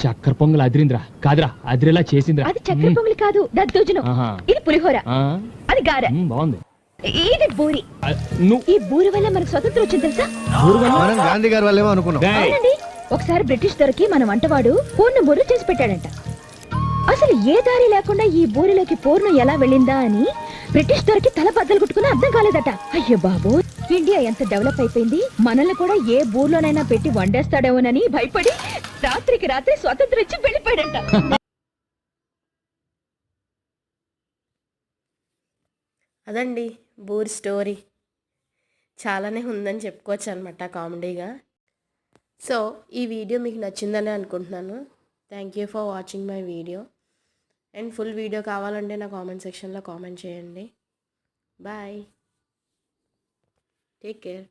చక్కెర పొంగల్ అదిరింద్రా కాదురా అదిరేలా చేసింద్రా. అది చక్కెర పొంగలి కాదు, దద్దోజనం. ఇది పులిహోర, అది గార, బాగుంది. ఇది బూరి. ఈ బూరి వల్ల మనకు స్వతంత్రం వచ్చింది తెలుసా? మనం గాంధీ గారి వల్లేమో అనుకున్నాం. అవునండి, ఒకసారి బ్రిటిష్ దొరికి మన వంటవాడు పూర్ణ బూరెలు చేసి పెట్టాడంట. అసలు ఏ దారి లేకుండా ఈ బూరిలోకి పూర్ణం ఎలా వెళ్ళిందా అని బ్రిటిష్ దొరికి తల బద్దలు కుట్టుకుని అర్థం కాలేదట. అయ్యో బాబు, ఇండియా ఎంత డెవలప్ అయిపోయింది, మనల్ని కూడా ఏ బూర్లోనైనా పెట్టి వండేస్తాడేమోనని భయపడి రాత్రికి రాత్రి స్వతంత్రం ఇచ్చి వెళ్ళిపోయాడంట. అదండి బూరి స్టోరీ. చాలానే ఉందని చెప్పుకోవచ్చు అనమాట కామెడీగా. సో ఈ వీడియో మీకు నచ్చిందని అనుకుంటున్నాను. Thank you for watching my video. And full video కావాలంటే నా కామెంట్ సెక్షన్లో కామెంట్ చేయండి. Bye, take care.